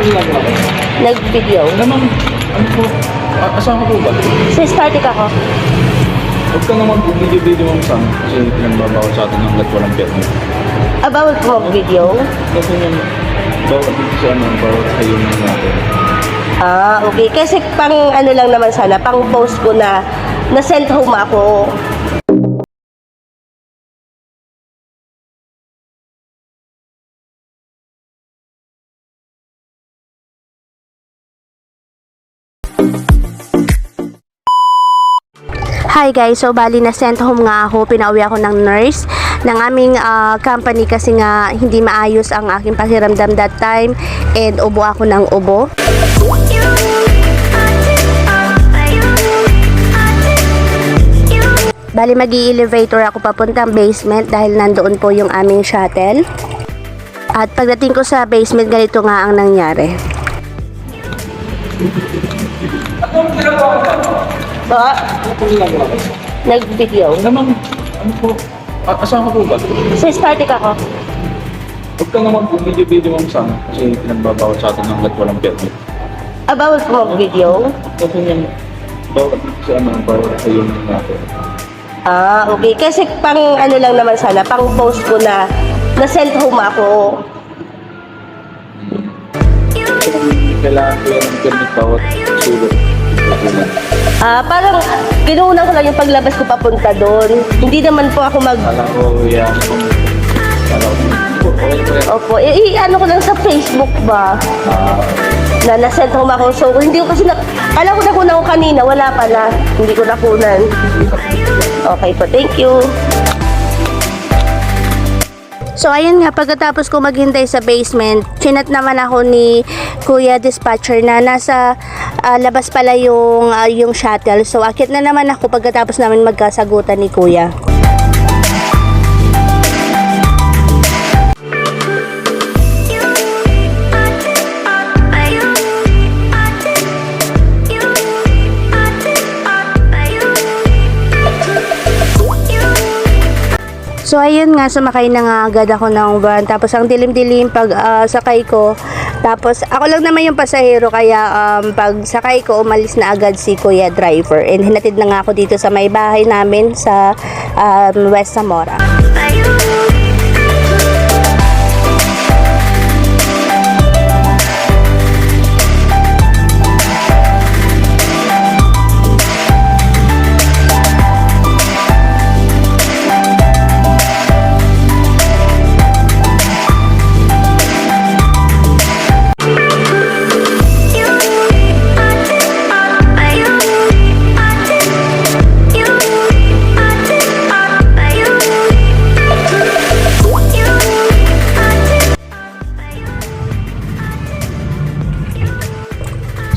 ginagawa ko? Nag-video. Naman, ano po, asahan ko po ba? Sis, party ka ko. Huwag ka naman po video mo sa kasi pinagbabawal sa atin hanggat walang permit. Bawal ko mag-video? Kasi yung bawal dito sa ano, bawal sa iyo natin. Okay. Kasi pang ano lang naman sana, pang post ko na na-send home ako. Hi guys, so bali na sent home nga ako, pinauwi ako ng nurse ng aming company kasi nga hindi maayos ang aking pakiramdam that time and ubo ako ng ubo. Bali mag-i-elevator ako papuntang basement dahil nandoon po yung aming shuttle. At pagdating ko sa basement, ganito nga ang nangyari. Ba? Ano ginagawa ko? Nag-video. Naman, ano po, asahan ko po ba? Sis, party ka ko. Huwag ka naman po video mo sa kasi pinagbabawal sa atin hanggat walang permit. Bawal ko mag-video? Kasi yung bawal dito sa ano, bawal sa iyo natin. Okay. Kasi pang ano lang naman sana, pang post ko na na-send home ako. Kailangan ko yan ng permit bawat sulot. Parang kinuuna ko lang yung paglabas ko papunta doon. Hindi naman po ako Alam ko yan. Alam ko. Okay po yan. Opo, ano ko lang sa Facebook ba? Na na-send home ako. So, hindi ko kasi alam ko nakunan ko kanina, wala pala. Hindi ko nakunan. Okay po, thank you. So, ayun nga, pagkatapos ko maghintay sa basement, chinat naman ako ni Kuya Dispatcher na nasa labas pala yung shuttle. So, akit na naman ako pagkatapos namin magkasagutan ni Kuya. So ayun nga, sumakay na nga agad ako ng van. Tapos ang dilim-dilim pag sakay ko. Tapos ako lang naman yung pasahero kaya pag sakay ko umalis na agad si Kuya driver. And hinatid na nga ako dito sa may bahay namin sa West Zamora.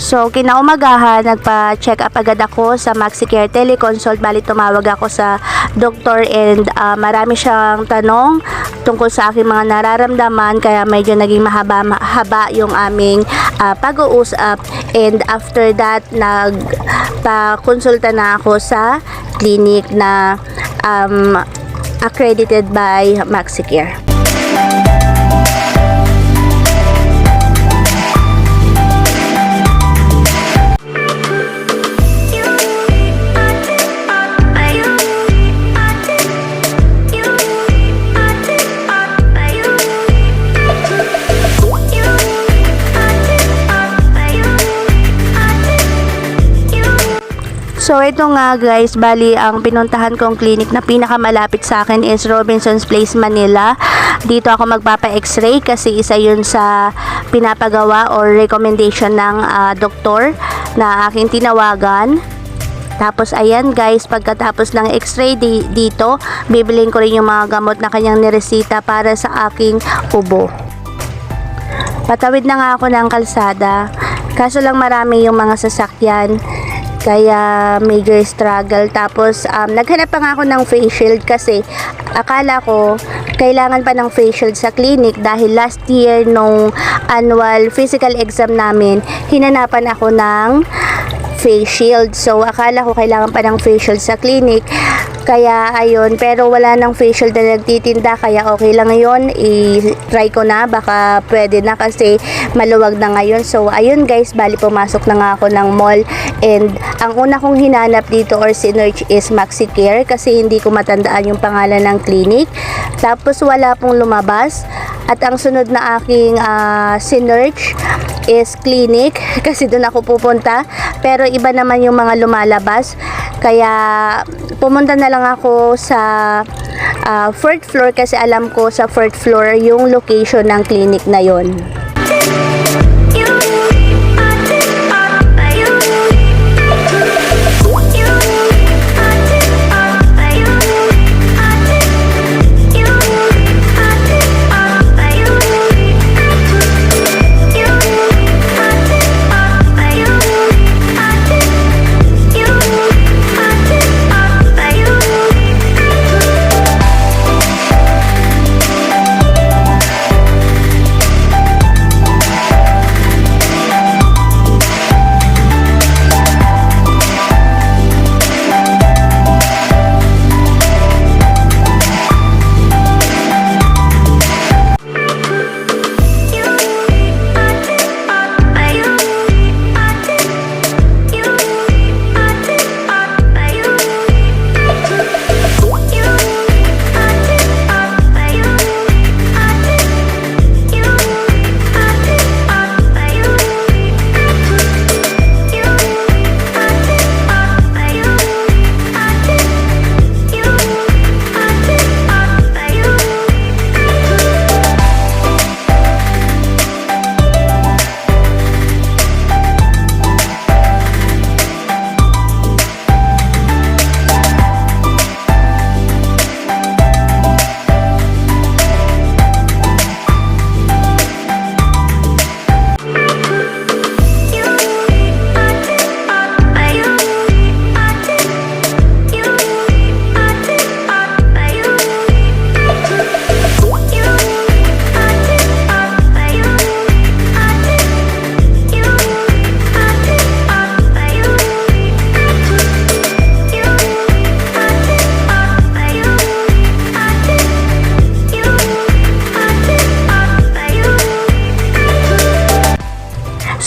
So, kinaumagahan, nagpa-check up agad ako sa MaxiCare Teleconsult. Bali, tumawag ako sa doktor and marami siyang tanong tungkol sa aking mga nararamdaman. Kaya medyo naging mahaba yung aming pag-uusap. And after that, nagpa-konsulta na ako sa clinic na accredited by MaxiCare. So ito nga guys, bali ang pinuntahan kong clinic na pinakamalapit sa akin is Robinson's Place, Manila. Dito ako magpapa-x-ray kasi isa yun sa pinapagawa or recommendation ng doktor na aking tinawagan. Tapos ayan guys, pagkatapos ng x-ray dito, bibilin ko rin yung mga gamot na kanyang niresita para sa aking ubo. Patawid na nga ako ng kalsada, kaso lang marami yung mga sasakyan. Kaya major struggle. Tapos naghanap pa nga ako ng face shield kasi akala ko kailangan pa ng face shield sa clinic dahil last year nung annual physical exam namin, hinanapan ako ng face shield. So akala ko kailangan pa ng face shield sa clinic. Kaya ayun, pero wala nang facial na nagtitinda, kaya okay lang ngayon. I-try ko na, baka pwede na kasi maluwag na ngayon. So ayun guys, bali pumasok na nga ako ng mall, and ang una kong hinanap dito or sinearch is MaxiCare kasi hindi ko matandaan yung pangalan ng clinic. Tapos wala pong lumabas, at ang sunod na aking sinearch is clinic kasi doon ako pupunta, pero iba naman yung mga lumalabas, kaya pumunta na lang ako sa fourth floor kasi alam ko sa fourth floor yung location ng clinic na yon.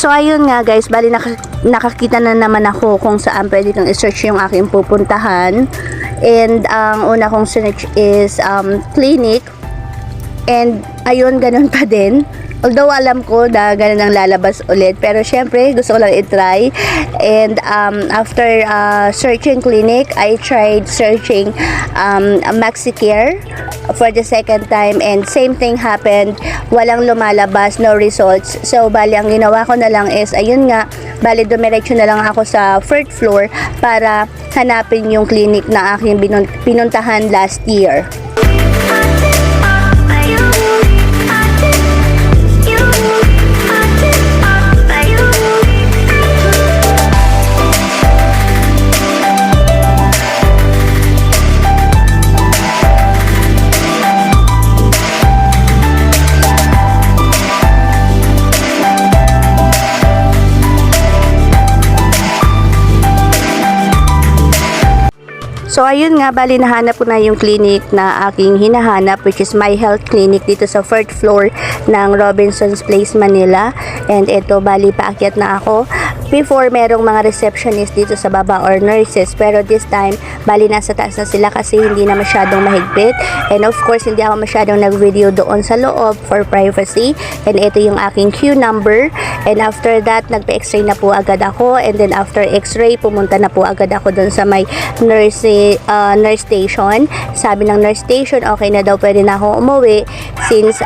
So ayun nga guys, bali nakakita na naman ako kung saan pwede kong i-search yung aking pupuntahan. And ang una kong search is clinic. And ayun, ganun pa din. Although alam ko na ganun ang lalabas ulit, pero syempre gusto ko lang i-try. And after searching clinic, I tried searching MaxiCare for the second time, and same thing happened. Walang lumalabas, no results. So bali ang ginawa ko na lang is, ayun nga, bali dumiretso na lang ako sa fourth floor para hanapin yung clinic na aking pinuntahan last year. So ayun nga, bali nahanap ko na yung clinic na aking hinahanap, which is My Health Clinic dito sa 4th floor ng Robinson's Place, Manila. And ito, bali paakyat na ako. Before, merong mga receptionist dito sa baba or nurses, pero this time, bali nasa taas na sila kasi hindi na masyadong mahigpit. And of course, hindi ako masyadong nag-video doon sa loob for privacy. And ito yung aking queue number. And after that, nagpa-x-ray na po agad ako. And then after x-ray, pumunta na po agad ako doon sa may nurse station. Sabi ng nurse station, okay na daw, pwede na ako umuwi since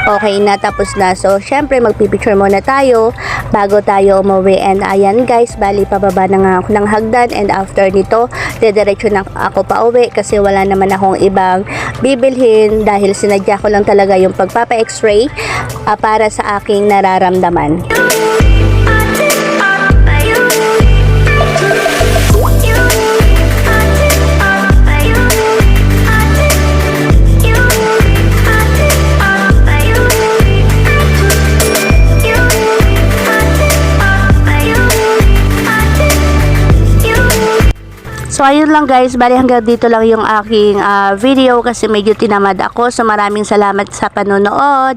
okay na, tapos na. So syempre magpipicture muna tayo bago tayo umuwi. And ayan guys, bali pababa na nga ako ng hagdan, and after nito dediretso na ako pa uwi kasi wala naman akong ibang bibilhin dahil sinadya ko lang talaga yung pagpapa x-ray para sa aking nararamdaman. So ayun lang guys, bali hanggang dito lang yung aking video kasi medyo tinamad ako. So maraming salamat sa panonood.